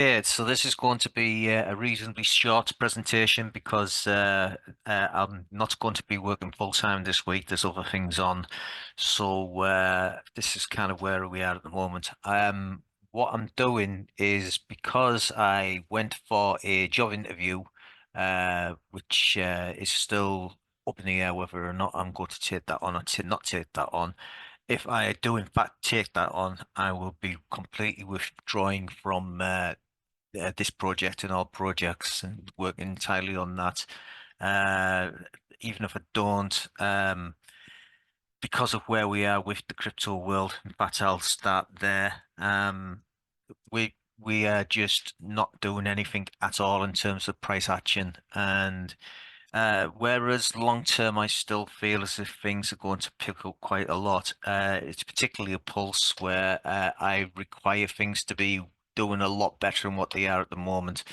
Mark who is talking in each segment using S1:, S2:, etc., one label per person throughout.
S1: Yeah, so this is going to be a reasonably short presentation because I'm not going to be working full time this week. There's other things on. So this is kind of where we are at the moment. What I'm doing is because I went for a job interview, which is still up in the air whether or not I'm going to take that on or to not take that on. If I do in fact take that on, I will be completely withdrawing from this project and all projects and working entirely on that. Uh, Even if I don't, because of where we are with the crypto world, in fact, I'll start there. We are just not doing anything at all in terms of price action, and whereas long term, I still feel as if things are going to pick up quite a lot. It's particularly a pulse where I require things to be doing a lot better than what they are at the moment.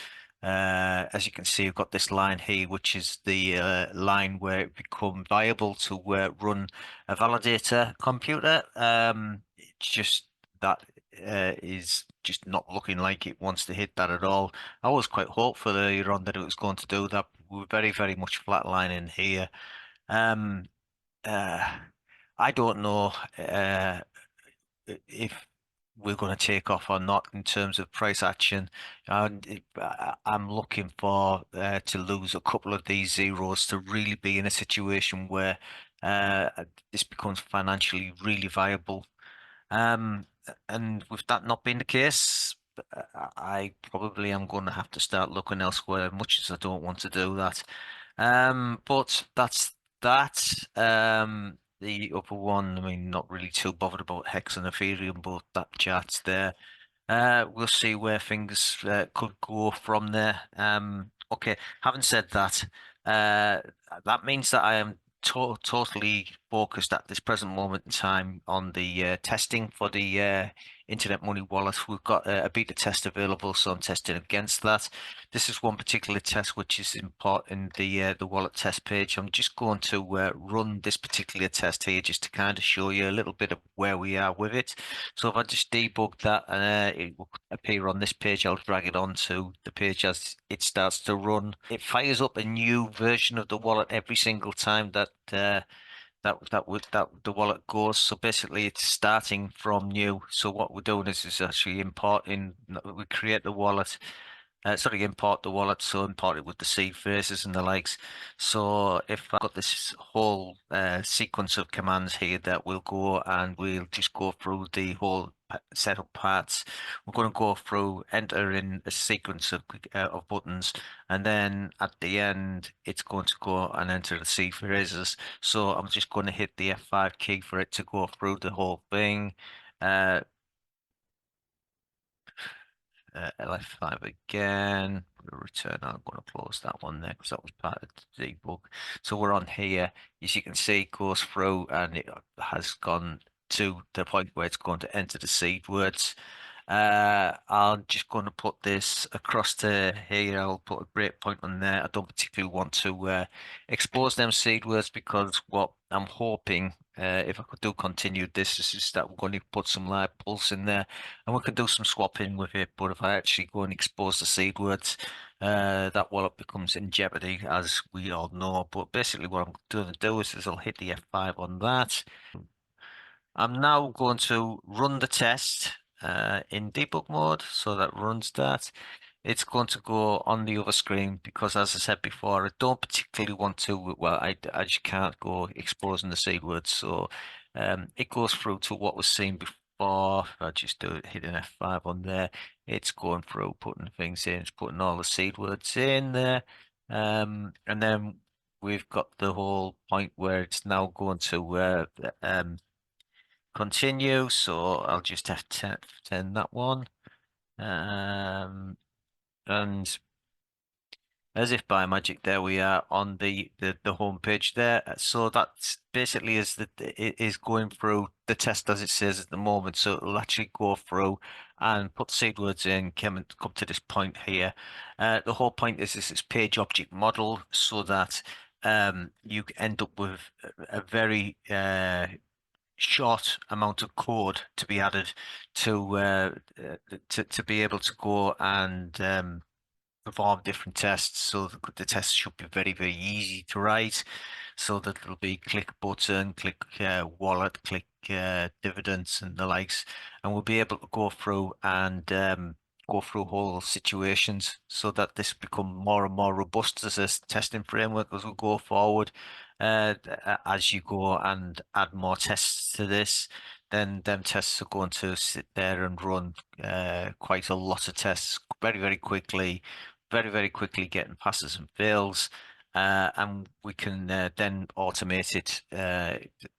S1: As you can see, I've got this line here, which is the line where it become viable to run a validator computer. It's just that is just not looking like it wants to hit that at all. I was quite hopeful earlier on that it was going to do that. We're very, very much flatlining here. Um, uh, I don't know if we're going to take off or not in terms of price action. I'm looking for to lose a couple of these zeros to really be in a situation where this becomes financially really viable. Um, and with that not being the case, I probably am going to have to start looking elsewhere, much as I don't want to do that. But that's that. The other one, I mean, not really too bothered about Hex and Ethereum, but that chart's there. We'll see where things could go from there. Okay, having said that, uh, that means that I am totally focused at this present moment in time on the testing for the Internet Money Wallet. We've got a beta test available, so I'm testing against that. This is one particular test which is important, the wallet test page. I'm just going to run this particular test here just to kind of show you a little bit of where we are with it. So if I just debug that, it will appear on this page. I'll drag it onto the page as it starts to run. It fires up a new version of the wallet every single time that the wallet goes. So basically, it's starting from new. So what we're doing is actually importing. We create the wallet. Sorry, import the wallet, so import it with the seed phrases and the likes. So if I've got this whole sequence of commands here that we'll go and we'll just go through the whole setup parts. We're going to go through, enter in a sequence of buttons, and then at the end, it's going to go and enter the seed phrases. So I'm just going to hit the F5 key for it to go through the whole thing. Uh, LF5 again. Return. I'm going to close that one there because that was part of the debug. So we're on here. As you can see, it goes through and it has gone to the point where it's going to enter the seed words. I'm just going to put this across to here. I'll put a breakpoint on there. I don't particularly want to expose them seed words because what I'm hoping, if I could do continue this, is just that we're going to put some live pulse in there and we can do some swapping with it. But if I actually go and expose the seed words, that wallet becomes in jeopardy, as we all know. But basically, what I'm going to do is I'll hit the F5 on that. I'm now going to run the test in debug mode, so that runs that. It's going to go on the other screen because, as I said before, I don't particularly want to. Well, I just can't go exposing the seed words, so it goes through to what was seen before. If I just do hit an F5 on there, it's going through, putting things in, it's putting all the seed words in there, and then we've got the whole point where it's now going to continue, so I'll just have to turn that one. And as if by magic, there we are on the home page there. So that's basically it is going through the test as it says at the moment. So it'll actually go through and put seed words in, come to this point here. The whole point is this is page object model so that you end up with a very short amount of code to be added to to be able to go and perform different tests. So the tests should be very, very easy to write. So that it'll be click button, click wallet, click dividends and the likes, and we'll be able to go through whole situations so that this become more and more robust as a testing framework as we go forward. As you go and add more tests to this, then them tests are going to sit there and run quite a lot of tests very, very quickly, very, very quickly getting passes and fails. And we can then automate it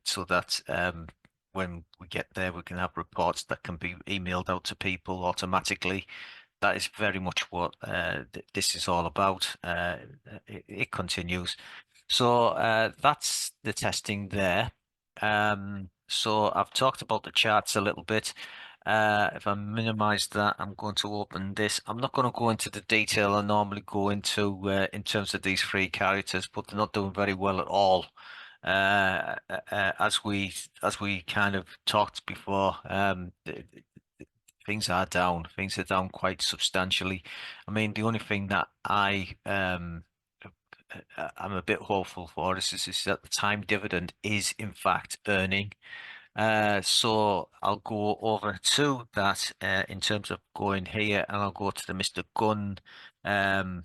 S1: so that when we get there, we can have reports that can be emailed out to people automatically. That is very much what this is all about. It continues. So that's the testing there. So I've talked about the charts a little bit. If I minimize that, I'm going to open this. I'm not going to go into the detail I normally go into in terms of these three characters, but they're not doing very well at all. As we kind of talked before, things are down. Things are down quite substantially. I mean, the only thing that I'm a bit hopeful for is that the time dividend is in fact earning. So I'll go over to that in terms of going here, and I'll go to the Mr. Gunn um,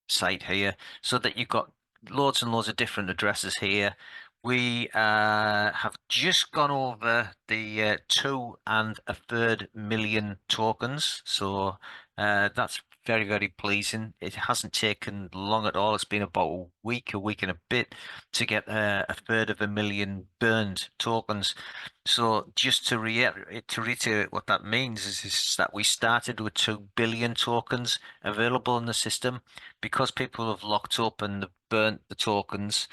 S1: site here so that you've got loads and loads of different addresses here. We have just gone over the 2.33 million tokens, so that's very, very pleasing. It hasn't taken long at all. It's been about a week and a bit to get a third of a million burned tokens. So just to reiterate what that means is that we started with 2 billion tokens available in the system because people have locked up and burnt the tokens,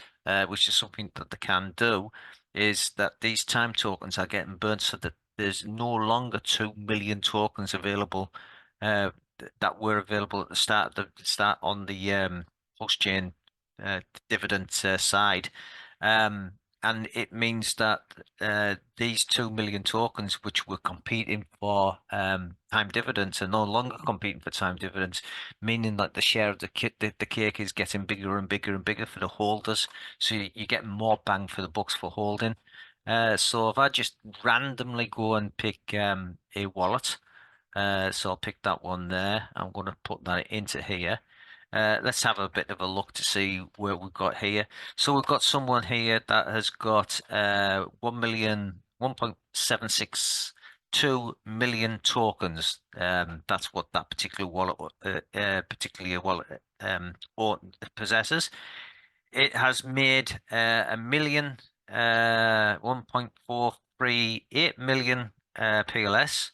S1: which is something that they can do, is that these time tokens are getting burnt so that there's no longer 2 million tokens available that were available at the start on the host chain uh, dividend side. Um, and it means that these 2 million tokens, which were competing for time dividends, are no longer competing for time dividends, meaning that the share of the cake is getting bigger and bigger and bigger for the holders. So you get more bang for the bucks for holding. So if I just randomly go and pick a wallet, so I'll pick that one there. I'm going to put that into here. Let's have a bit of a look to see where we've got here. So we've got someone here that has got 1.762 million tokens. That's what that particular wallet, particularly wallet, possesses. It has made a million, 1.438 million PLS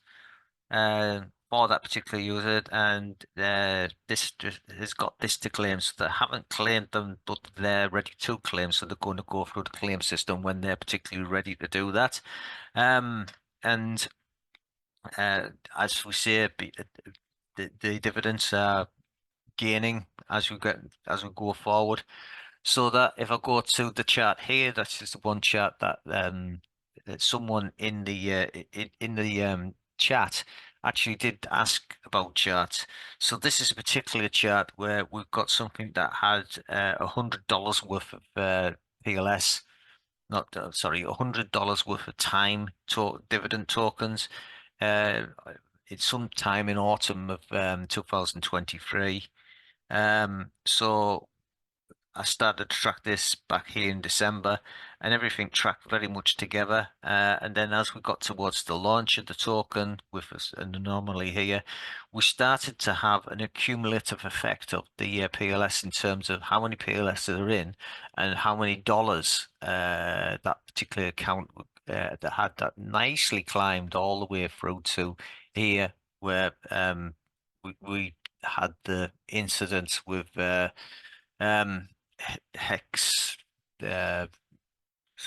S1: for that particular user, and this just has got this to claim. So they haven't claimed them, but they're ready to claim. So they're going to go through the claim system when they're particularly ready to do that. And as we say, the dividends are gaining as we go forward. So that if I go to the chart here, that's just the one chart that someone in the in the chat actually did ask about charts. So this is a particular chart where we've got something that had $100 worth of PLS, not sorry, $100 worth of time to dividend tokens. Uh, it's sometime in autumn of 2023. So I started to track this back here in December, and everything tracked very much together. And then as we got towards the launch of the token with us, an anomaly here, we started to have an accumulative effect of the PLS in terms of how many PLS are in and how many dollars that particular account that had that nicely climbed all the way through to here, where we had the incident with um, Hex, uh,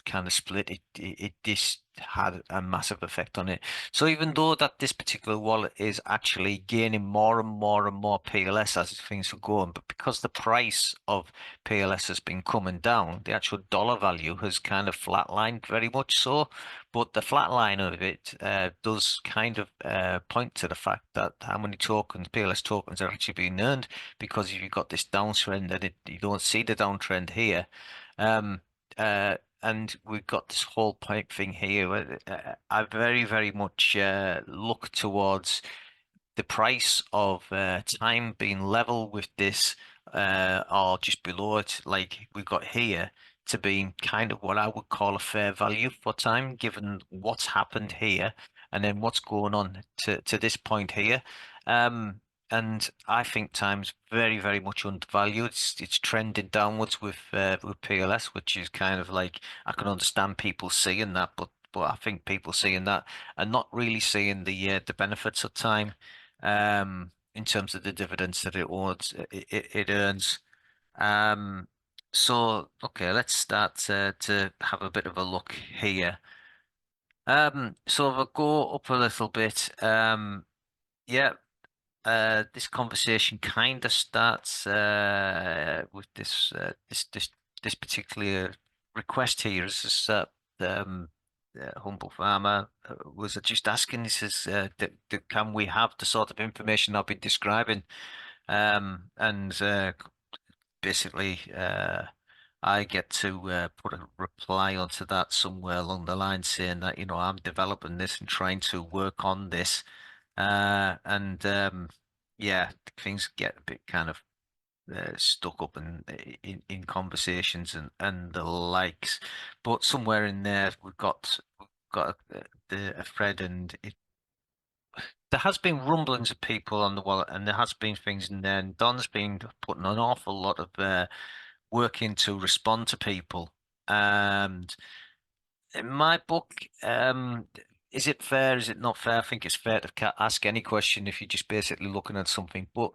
S1: kind of split, it this had a massive effect on it. So even though that this particular wallet is actually gaining more and more and more PLS as things are going, but because the price of PLS has been coming down, the actual dollar value has kind of flatlined very much so. But the flatline of it does kind of point to the fact that how many tokens, PLS tokens, are actually being earned, because if you've got this downtrend and you don't see the downtrend here. Um, and we've got this whole pipe thing here. I very, very much look towards the price of time being level with this, or just below it, like we've got here, to being kind of what I would call a fair value for time, given what's happened here and then what's going on to this point here. Um, and I think time's very, very much undervalued. It's trending downwards with PLS, which is kind of like, I can understand people seeing that, but I think people seeing that and not really seeing the benefits of time in terms of the dividends that it earns. Um, so okay, let's start to have a bit of a look here. So if I go up a little bit, yeah, this conversation kind of starts with this particular request here. Is that Humble Farmer was just asking. He says, "Can we have the sort of information I've been describing?" And basically, I get to put a reply onto that somewhere along the line, saying that I'm developing this and trying to work on this. And yeah, things get a bit kind of stuck up in conversations and the likes. But somewhere in there, we've got a thread, and there has been rumblings of people on the wallet, and there has been things in there. And Don's been putting an awful lot of work in to respond to people. And in my book, is it fair? Is it not fair? I think it's fair to ask any question if you're just basically looking at something. But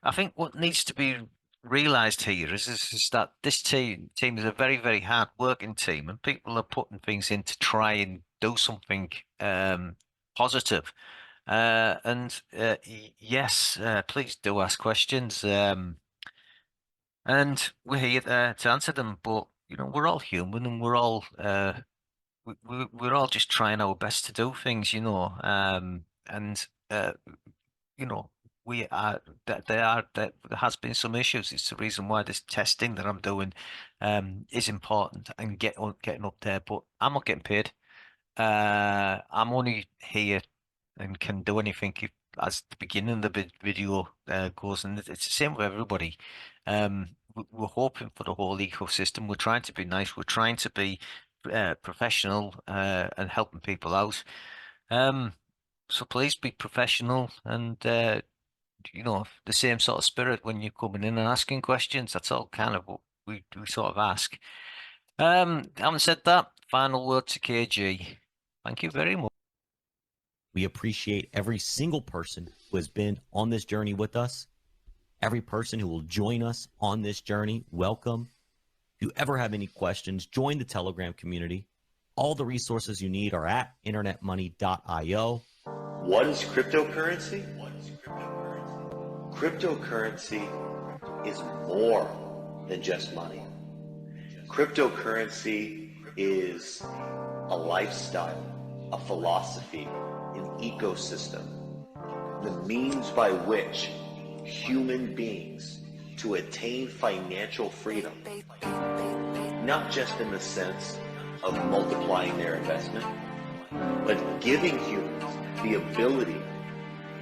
S1: I think what needs to be realized here is that this team is a very, very hard working team, and people are putting things in to try and do something positive. And yes, please do ask questions. And we're here to answer them. But we're all human, and we're all just trying our best to do things, and you know, we are that there has been some issues. It's the reason why this testing that I'm doing is important and getting up there. But I'm not getting paid. I'm only here and can do anything as the beginning of the video goes, and it's the same with everybody. We're hoping for the whole ecosystem. We're trying to be nice. We're trying to be professional and helping people out. Um, so please be professional and the same sort of spirit when you're coming in and asking questions. That's all kind of what we sort of ask. Having said that, final word to KG. Thank you very much.
S2: We appreciate every single person who has been on this journey with us. Every person who will join us on this journey, welcome. If you ever have any questions, join the Telegram community. All the resources you need are at internetmoney.io.
S3: What is cryptocurrency? Cryptocurrency is more than just money. Cryptocurrency is a lifestyle, a philosophy, an ecosystem, the means by which human beings to attain financial freedom, not just in the sense of multiplying their investment, but giving humans the ability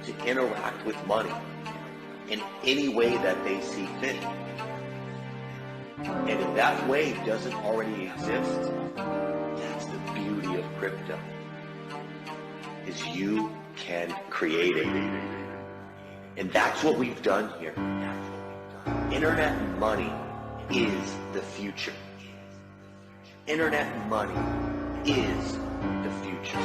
S3: to interact with money in any way that they see fit. And if that way doesn't already exist, that's the beauty of crypto, is you can create it. And that's what we've done here. Internet money is the future. Internet money is the future.